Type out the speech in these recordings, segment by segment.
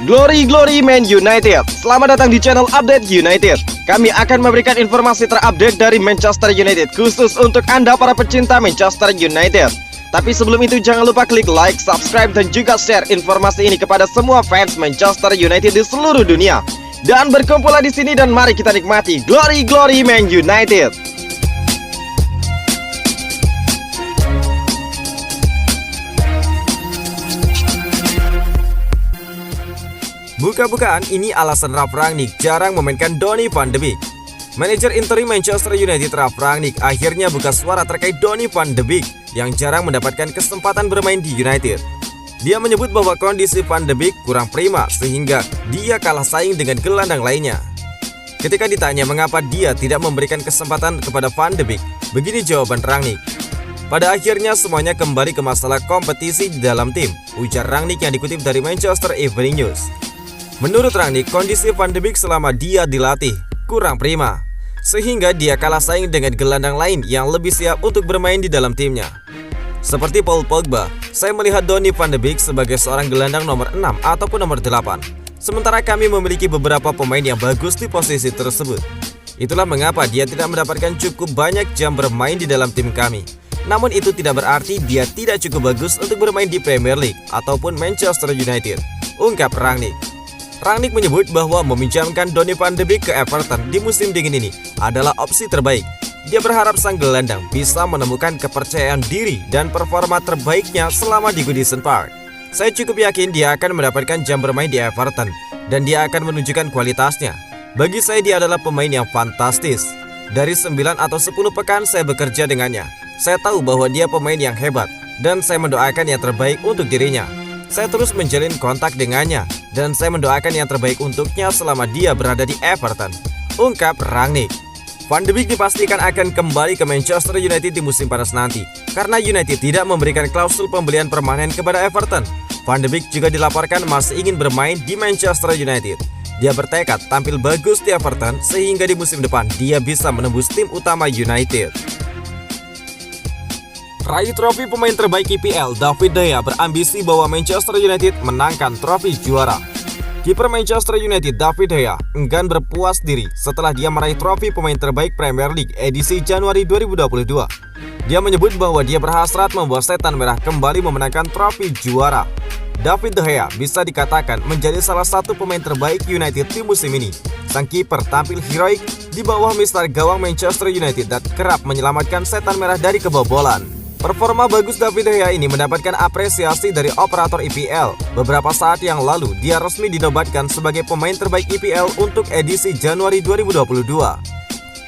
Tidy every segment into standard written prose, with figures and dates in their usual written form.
Glory Man United. Selamat datang di channel Update United. Kami akan memberikan informasi terupdate dari Manchester United khusus untuk Anda para pecinta Manchester United. Tapi sebelum itu jangan lupa klik like, subscribe dan juga share informasi ini kepada semua fans Manchester United di seluruh dunia. Dan berkumpullah di sini dan mari kita nikmati Glory Man United. Buka-bukaan ini alasan Ralf Rangnick jarang memainkan Donny van de Beek. Manajer interim Manchester United Ralf Rangnick akhirnya buka suara terkait Donny van de Beek yang jarang mendapatkan kesempatan bermain di United. Dia menyebut bahwa kondisi Van de Beek kurang prima sehingga dia kalah saing dengan gelandang lainnya. Ketika ditanya mengapa dia tidak memberikan kesempatan kepada Van de Beek, begini jawaban Rangnick. Pada akhirnya semuanya kembali ke masalah kompetisi di dalam tim, ujar Rangnick yang dikutip dari Manchester Evening News. Menurut Rangnick, kondisi Van de Beek selama dia dilatih kurang prima, sehingga dia kalah saing dengan gelandang lain yang lebih siap untuk bermain di dalam timnya. Seperti Paul Pogba, saya melihat Donny van de Beek sebagai seorang gelandang nomor 6 ataupun nomor 8. Sementara kami memiliki beberapa pemain yang bagus di posisi tersebut. Itulah mengapa dia tidak mendapatkan cukup banyak jam bermain di dalam tim kami. Namun itu tidak berarti dia tidak cukup bagus untuk bermain di Premier League ataupun Manchester United, ungkap Rangnick. Rangnick menyebut bahwa meminjamkan Donny van de Beek ke Everton di musim dingin ini adalah opsi terbaik. Dia berharap sang gelandang bisa menemukan kepercayaan diri dan performa terbaiknya selama di Goodison Park. Saya cukup yakin dia akan mendapatkan jam bermain di Everton dan dia akan menunjukkan kualitasnya. Bagi saya dia adalah pemain yang fantastis. Dari 9 atau 10 pekan saya bekerja dengannya. Saya tahu bahwa dia pemain yang hebat dan saya mendoakan yang terbaik untuk dirinya. Saya terus menjalin kontak dengannya dan saya mendoakan yang terbaik untuknya selama dia berada di Everton, ungkap Rangnick. Van de Beek dipastikan akan kembali ke Manchester United di musim panas nanti karena United tidak memberikan klausul pembelian permanen kepada Everton. Van de Beek juga dilaporkan masih ingin bermain di Manchester United. Dia bertekad tampil bagus di Everton sehingga di musim depan dia bisa menembus tim utama United. Raih trofi pemain terbaik IPL, David De Gea berambisi bahwa Manchester United menangkan trofi juara. Kiper Manchester United David De Gea enggan berpuas diri setelah dia meraih trofi pemain terbaik Premier League edisi Januari 2022. Dia menyebut bahwa dia berhasrat membuat setan merah kembali memenangkan trofi juara. David De Gea bisa dikatakan menjadi salah satu pemain terbaik United di musim ini. Sang kiper tampil heroik di bawah mistar gawang Manchester United dan kerap menyelamatkan setan merah dari kebobolan. Performa bagus David De Gea ini mendapatkan apresiasi dari operator IPL. Beberapa saat yang lalu, dia resmi dinobatkan sebagai pemain terbaik IPL untuk edisi Januari 2022.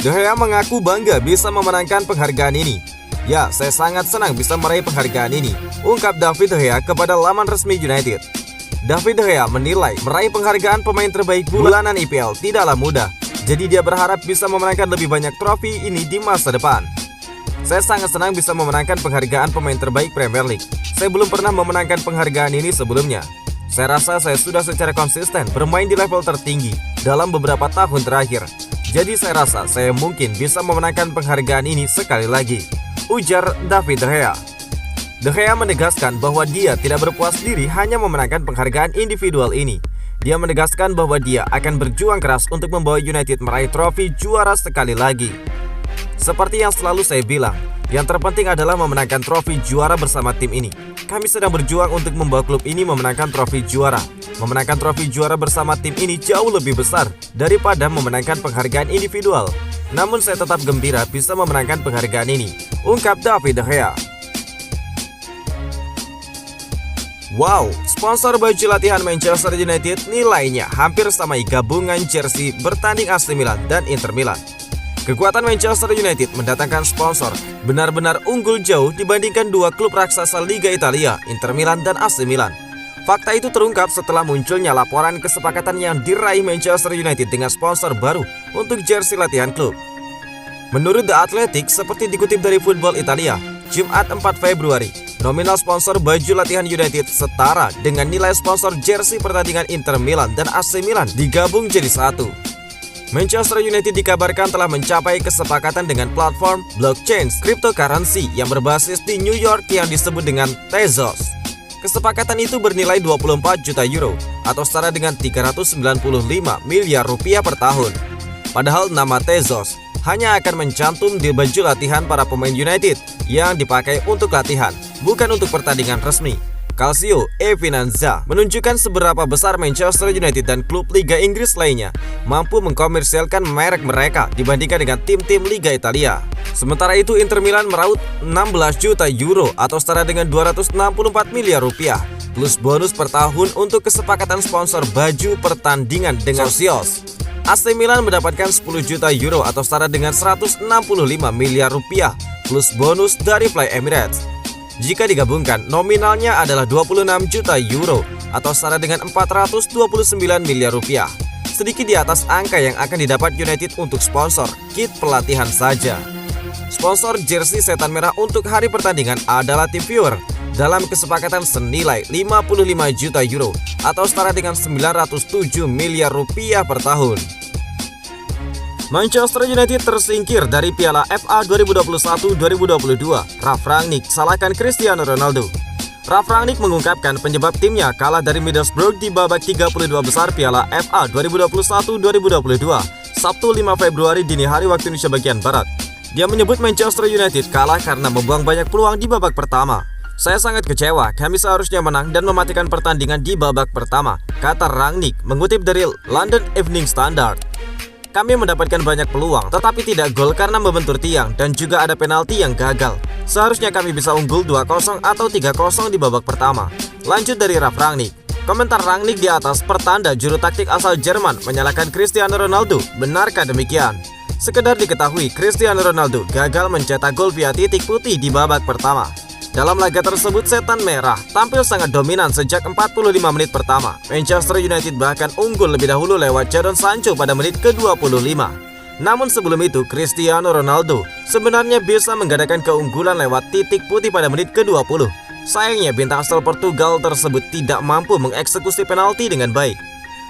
De Gea mengaku bangga bisa memenangkan penghargaan ini. Ya, saya sangat senang bisa meraih penghargaan ini, ungkap David De Gea kepada laman resmi United. David De Gea menilai meraih penghargaan pemain terbaik bulanan IPL tidaklah mudah. Jadi dia berharap bisa memenangkan lebih banyak trofi ini di masa depan. Saya sangat senang bisa memenangkan penghargaan pemain terbaik Premier League. Saya belum pernah memenangkan penghargaan ini sebelumnya. Saya rasa saya sudah secara konsisten bermain di level tertinggi dalam beberapa tahun terakhir. Jadi saya rasa saya mungkin bisa memenangkan penghargaan ini sekali lagi, ujar David De Gea. De Gea menegaskan bahwa dia tidak berpuas diri hanya memenangkan penghargaan individual ini. Dia menegaskan bahwa dia akan berjuang keras untuk membawa United meraih trofi juara sekali lagi. Seperti yang selalu saya bilang, yang terpenting adalah memenangkan trofi juara bersama tim ini. Kami sedang berjuang untuk membawa klub ini memenangkan trofi juara. Memenangkan trofi juara bersama tim ini jauh lebih besar daripada memenangkan penghargaan individual. Namun saya tetap gembira bisa memenangkan penghargaan ini, ungkap David De Gea. Wow, sponsor baju latihan Manchester United nilainya hampir samai gabungan jersey bertanding AC Milan dan Inter Milan. Kekuatan Manchester United mendatangkan sponsor benar-benar unggul jauh dibandingkan dua klub raksasa Liga Italia, Inter Milan dan AC Milan. Fakta itu terungkap setelah munculnya laporan kesepakatan yang diraih Manchester United dengan sponsor baru untuk jersey latihan klub. Menurut The Athletic, seperti dikutip dari Football Italia, Jumat 4 Februari, nominal sponsor baju latihan United setara dengan nilai sponsor jersey pertandingan Inter Milan dan AC Milan digabung jadi satu. Manchester United dikabarkan telah mencapai kesepakatan dengan platform blockchain cryptocurrency yang berbasis di New York yang disebut dengan Tezos. Kesepakatan itu bernilai 24 juta euro atau setara dengan 395 miliar rupiah per tahun. Padahal nama Tezos hanya akan mencantum di baju latihan para pemain United yang dipakai untuk latihan, bukan untuk pertandingan resmi. Calcio e Finanza menunjukkan seberapa besar Manchester United dan klub Liga Inggris lainnya mampu mengkomersialkan merek mereka dibandingkan dengan tim-tim Liga Italia. Sementara itu Inter Milan meraut 16 juta euro atau setara dengan 264 miliar rupiah plus bonus per tahun untuk kesepakatan sponsor baju pertandingan dengan Socios. AC Milan mendapatkan 10 juta euro atau setara dengan 165 miliar rupiah plus bonus dari Fly Emirates. Jika digabungkan, nominalnya adalah 26 juta euro atau setara dengan 429 miliar rupiah. Sedikit di atas angka yang akan didapat United untuk sponsor kit pelatihan saja. Sponsor jersey setan merah untuk hari pertandingan adalah TeamViewer dalam kesepakatan senilai 55 juta euro atau setara dengan 907 miliar rupiah per tahun. Manchester United tersingkir dari Piala FA 2021-2022. Ralf Rangnick salahkan Cristiano Ronaldo. Ralf Rangnick mengungkapkan penyebab timnya kalah dari Middlesbrough di babak 32 besar Piala FA 2021-2022 Sabtu 5 Februari dini hari waktu Indonesia bagian Barat. Dia menyebut Manchester United kalah karena membuang banyak peluang di babak pertama. Saya sangat kecewa, kami seharusnya menang dan mematikan pertandingan di babak pertama, kata Rangnick mengutip dari London Evening Standard. Kami mendapatkan banyak peluang, tetapi tidak gol karena membentur tiang dan juga ada penalti yang gagal. Seharusnya kami bisa unggul 2-0 atau 3-0 di babak pertama. Lanjut dari Ralf Rangnick. Komentar Rangnick di atas pertanda juru taktik asal Jerman menyalahkan Cristiano Ronaldo. Benarkah demikian? Sekedar diketahui, Cristiano Ronaldo gagal mencetak gol via titik putih di babak pertama. Dalam laga tersebut, setan merah tampil sangat dominan sejak 45 menit pertama. Manchester United bahkan unggul lebih dahulu lewat Jadon Sancho pada menit ke-25. Namun sebelum itu, Cristiano Ronaldo sebenarnya bisa menggadaikan keunggulan lewat titik putih pada menit ke-20. Sayangnya bintang asal Portugal tersebut tidak mampu mengeksekusi penalti dengan baik.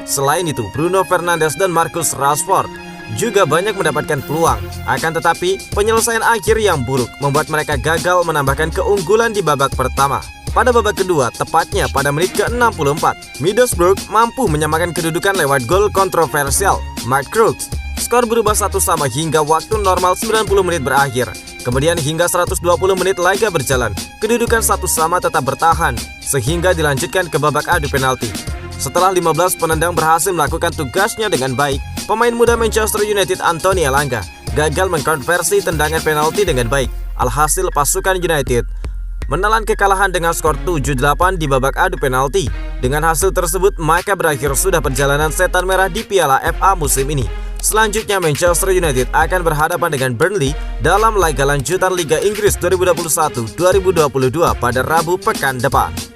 Selain itu, Bruno Fernandes dan Marcus Rashford juga banyak mendapatkan peluang. Akan tetapi, penyelesaian akhir yang buruk membuat mereka gagal menambahkan keunggulan di babak pertama. Pada babak kedua, tepatnya pada menit ke-64, Middlesbrough mampu menyamakan kedudukan lewat gol kontroversial Mark Crooks. Skor berubah 1-1 hingga waktu normal 90 menit berakhir. Kemudian hingga 120 menit laga berjalan, kedudukan 1-1 tetap bertahan sehingga dilanjutkan ke babak adu penalti. Setelah 15 penendang berhasil melakukan tugasnya dengan baik, pemain muda Manchester United Anthony Elanga gagal mengkonversi tendangan penalti dengan baik. Alhasil pasukan United menelan kekalahan dengan skor 7-8 di babak adu penalti. Dengan hasil tersebut, maka berakhir sudah perjalanan setan merah di Piala FA musim ini. Selanjutnya Manchester United akan berhadapan dengan Burnley dalam laga lanjutan Liga Inggris 2021-2022 pada Rabu pekan depan.